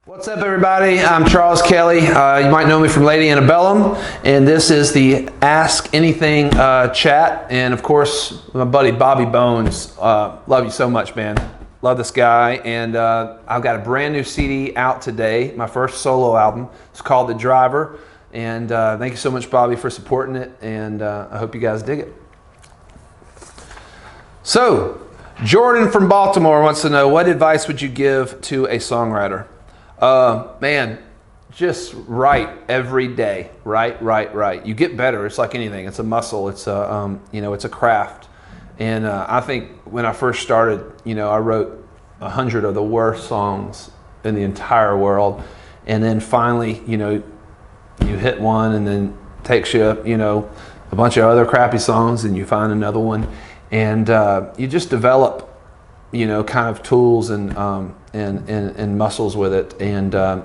What's up, everybody? I'm Charles Kelley. You might know me from Lady Antebellum, and this is the Ask Anything chat. And of course, my buddy Bobby Bones. Love you so much, man. Love this guy. And I've got a brand new CD out today, my first solo album. It's called The Driver. And thank you so much, Bobby, for supporting it. And I hope you guys dig it. So, Jordan from Baltimore wants to know, what advice would you give to a songwriter? Man, just write every day. Write. You get better. It's like anything. It's a muscle. It's a, it's a craft. And I think when I first started, I wrote 100 of the worst songs in the entire world. And then finally, you hit one, and then takes you, a bunch of other crappy songs, and you find another one. And you just develop, kind of tools and muscles with it. And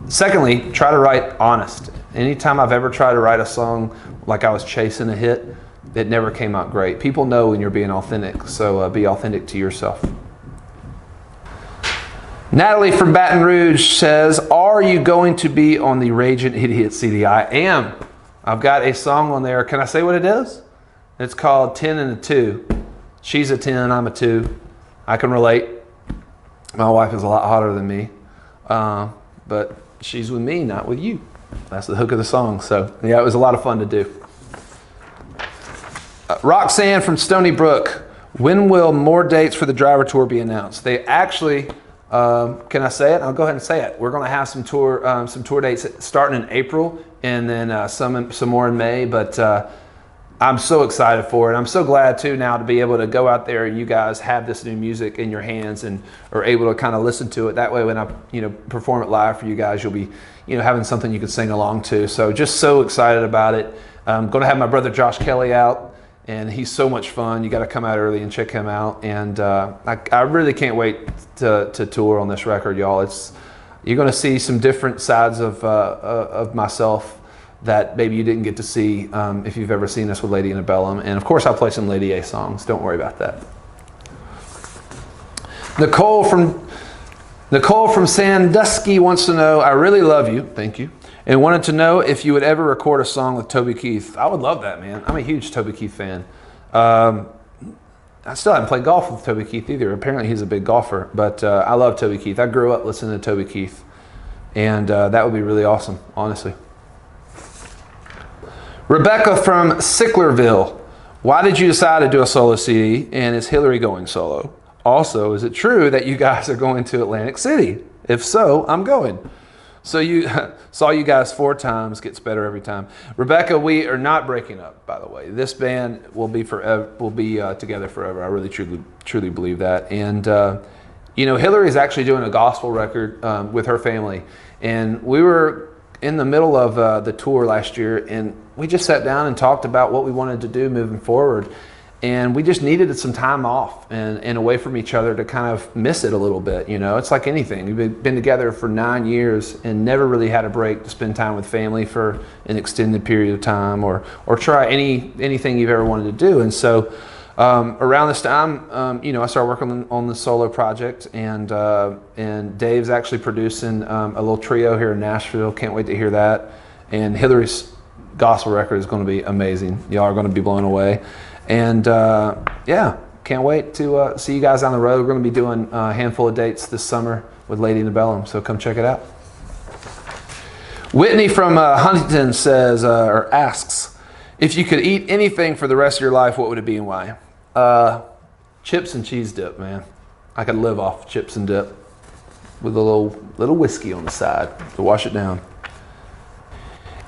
secondly, try to write honest. Anytime I've ever tried to write a song like I was chasing a hit, it never came out great. People know when you're being authentic, so be authentic to yourself. Natalie from Baton Rouge says, are you going to be on the Ragin' Idiot CD? I am. I've got a song on there. Can I say what it is? It's called 10 and a 2. She's a 10, I'm a 2. I can relate. My wife is a lot hotter than me, but she's with me, not with you. That's the hook of the song. So yeah, it was a lot of fun to do. Roxanne from Stony Brook, when will more dates for the Driver Tour be announced? They actually, can I say it? I'll go ahead and say it. We're going to have some tour dates starting in April, and then some more in May. But I'm so excited for it. I'm so glad too now to be able to go out there and you guys have this new music in your hands and are able to kind of listen to it. That way when I perform it live for you guys, you'll be having something you can sing along to. So just so excited about it. I'm going to have my brother Josh Kelley out, and he's so much fun. You got to come out early and check him out. And I really can't wait to tour on this record, y'all. You're going to see some different sides of myself that maybe you didn't get to see if you've ever seen us with Lady Antebellum. And of course I'll play some Lady A songs, don't worry about that. Nicole from Sandusky wants to know, I really love you, thank you, and wanted to know if you would ever record a song with Toby Keith. I would love that, man. I'm a huge Toby Keith fan. I still haven't played golf with Toby Keith either. Apparently he's a big golfer, but I love Toby Keith. I grew up listening to Toby Keith, and that would be really awesome, honestly. Rebecca from Sicklerville, why did you decide to do a solo CD, and is Hillary going solo? Also, is it true that you guys are going to Atlantic City? If so, I'm going. So you saw you guys 4 times, gets better every time. Rebecca, we are not breaking up, by the way. This band will be forever. Will be together forever. I really truly believe that. And Hillary is actually doing a gospel record with her family, and we were in the middle of the tour last year, and we just sat down and talked about what we wanted to do moving forward. And we just needed some time off and away from each other to kind of miss it a little bit. It's like anything. We've been together for 9 years and never really had a break to spend time with family for an extended period of time, or try anything you've ever wanted to do. And so around this time, I started working on the solo project, and Dave's actually producing a little trio here in Nashville. Can't wait to hear that. And Hillary's gospel record is going to be amazing. Y'all are going to be blown away. And yeah, can't wait to see you guys on the road. We're going to be doing a handful of dates this summer with Lady Antebellum, so come check it out. Whitney from Huntington says, or asks, if you could eat anything for the rest of your life, what would it be and why? Chips and cheese dip, man. I could live off chips and dip with a little whiskey on the side to wash it down.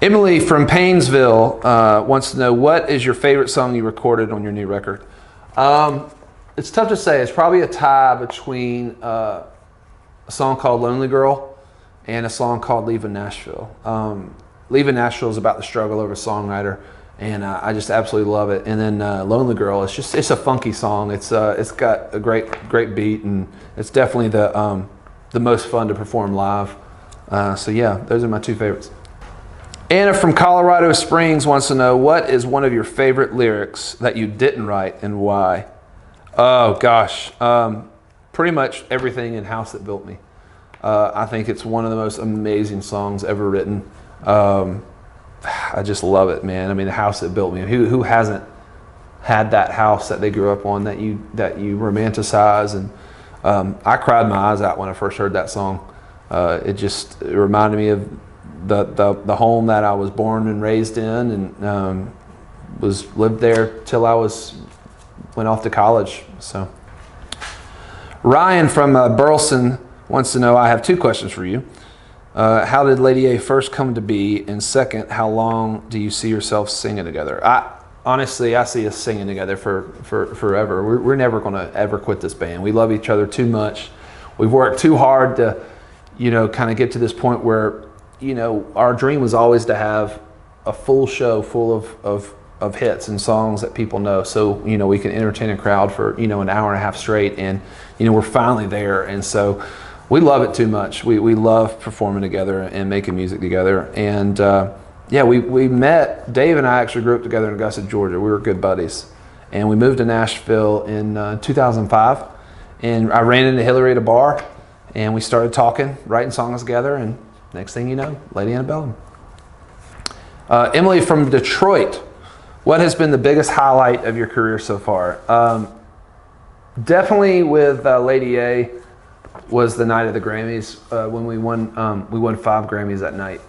Emily from Paynesville wants to know, what is your favorite song you recorded on your new record? It's tough to say. It's probably a tie between a song called Lonely Girl and a song called Leaving Nashville. Leaving Nashville is about the struggle of a songwriter, and I just absolutely love it. And then Lonely Girl, it's a funky song. It's got a great beat, and it's definitely the most fun to perform live. So yeah, those are my 2 favorites. Anna from Colorado Springs wants to know, what is one of your favorite lyrics that you didn't write and why? Oh gosh, pretty much everything in House That Built Me. I think it's one of the most amazing songs ever written. I just love it, man. I mean, the house that built me. Who hasn't had that house that they grew up on that you romanticize? And I cried my eyes out when I first heard that song. It reminded me of the home that I was born and raised in, and lived there till I went off to college. So Ryan from Burleson wants to know, I have two questions for you. How did Lady A first come to be? And second, how long do you see yourself singing together? Honestly, I see us singing together for forever. We're never going to ever quit this band. We love each other too much. We've worked too hard to, kind of get to this point where, our dream was always to have a full show full of hits and songs that people know. So, we can entertain a crowd for, an hour and a half straight. And, we're finally there. And so we love it too much. We love performing together and making music together. And, we met, Dave and I actually grew up together in Augusta, Georgia. We were good buddies. And we moved to Nashville in 2005. And I ran into Hillary at a bar, and we started talking, writing songs together, and next thing you know, Lady Antebellum. Emily from Detroit, what has been the biggest highlight of your career so far? Definitely with Lady A was the night of the Grammys, when we won 5 Grammys that night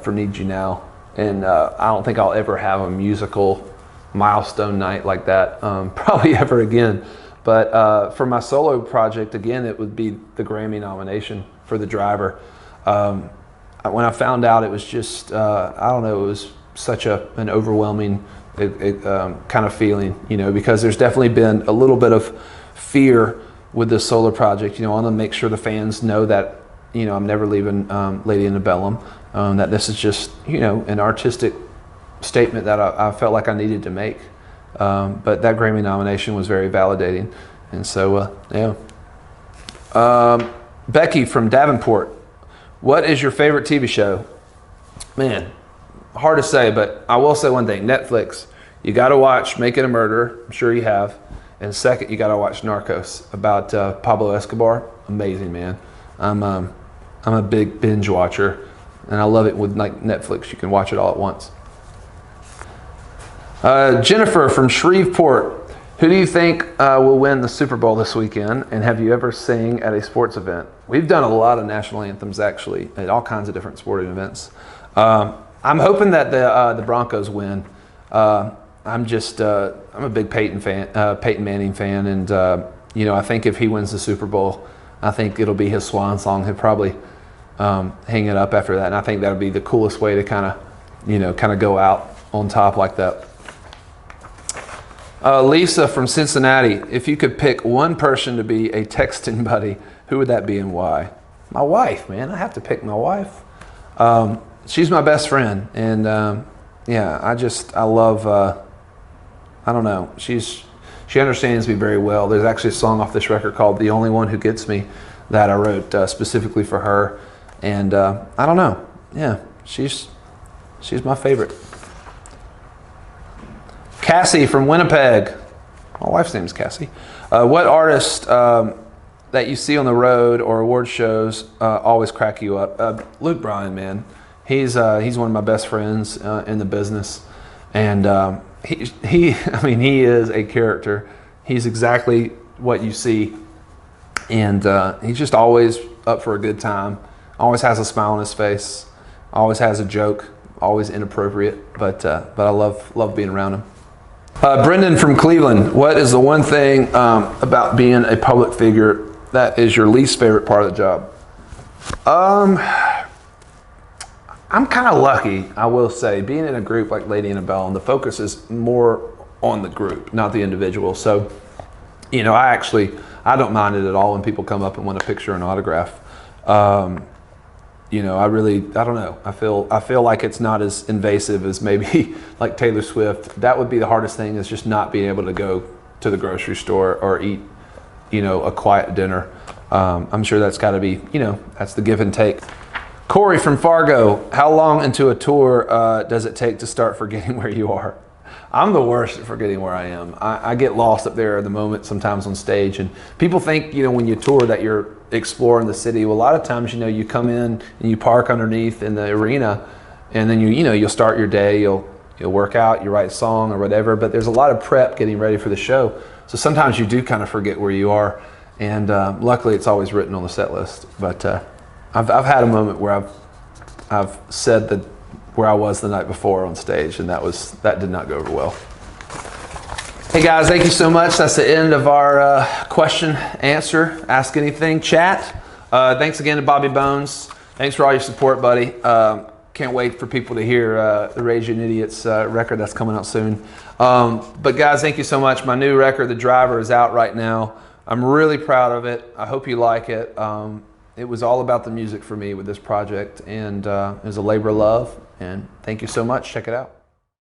for Need You Now. And I don't think I'll ever have a musical milestone night like that, probably ever again. But for my solo project, again, it would be the Grammy nomination for The Driver. When I found out, it was just, I don't know, it was such an overwhelming kind of feeling, because there's definitely been a little bit of fear with this solo project. I want to make sure the fans know that, I'm never leaving Lady Antebellum. That this is just, an artistic statement that I felt like I needed to make. But that Grammy nomination was very validating. And so, Becky from Davenport, what is your favorite TV show? Man, hard to say, but I will say one thing. Netflix, you got to watch Making a Murderer. I'm sure you have. And second, you got to watch Narcos, about Pablo Escobar. Amazing, man. I'm a big binge watcher, and I love it with Netflix. You can watch it all at once. Jennifer from Shreveport, who do you think will win the Super Bowl this weekend? And have you ever sang at a sports event? We've done a lot of national anthems, actually, at all kinds of different sporting events. I'm hoping that the Broncos win. I'm a big Peyton Manning fan, and I think if he wins the Super Bowl, I think it'll be his swan song. He'll probably hang it up after that, and I think that'll be the coolest way to kind of go out on top like that. Lisa from Cincinnati, if you could pick one person to be a texting buddy, who would that be and why? My wife, man. I have to pick my wife. She's my best friend, and I love, I don't know, she understands me very well. There's actually a song off this record called The Only One Who Gets Me that I wrote specifically for her, and I don't know, she's my favorite. Cassie from Winnipeg. My wife's name is Cassie. What artist that you see on the road or award shows always crack you up? Luke Bryan, man. He's one of my best friends in the business, and he is a character. He's exactly what you see, and he's just always up for a good time. Always has a smile on his face. Always has a joke. Always inappropriate, but I love being around him. Brendan from Cleveland, what is the one thing about being a public figure that is your least favorite part of the job? I'm kind of lucky, I will say. Being in a group like Lady Antebellum, the focus is more on the group, not the individual. So, I don't mind it at all when people come up and want a picture or an autograph. I don't know. I feel like it's not as invasive as maybe like Taylor Swift. That would be the hardest thing, is just not being able to go to the grocery store or eat, a quiet dinner. I'm sure that's got to be, that's the give and take. Corey from Fargo, how long into a tour does it take to start forgetting where you are? I'm the worst at forgetting where I am. I get lost up there at the moment sometimes on stage, and people think, you know, when you tour that you're exploring the city. Well, a lot of times, you know, you come in and you park underneath in the arena, and then you'll start your day, you'll work out, you write a song or whatever, but there's a lot of prep getting ready for the show. So sometimes you do kind of forget where you are, and luckily it's always written on the set list. But I've had a moment where I've said that where I was the night before on stage, and that did not go over well. Hey guys, thank you so much. That's the end of our question answer Ask Anything chat. Thanks again to Bobby Bones. Thanks for all your support, buddy. Can't wait for people to hear the Raging Idiots record that's coming out soon. But guys, thank you so much. My new record, The Driver, is out right now. I'm really proud of it. I hope you like it. It was all about the music for me with this project, and it was a labor of love. And thank you so much. Check it out.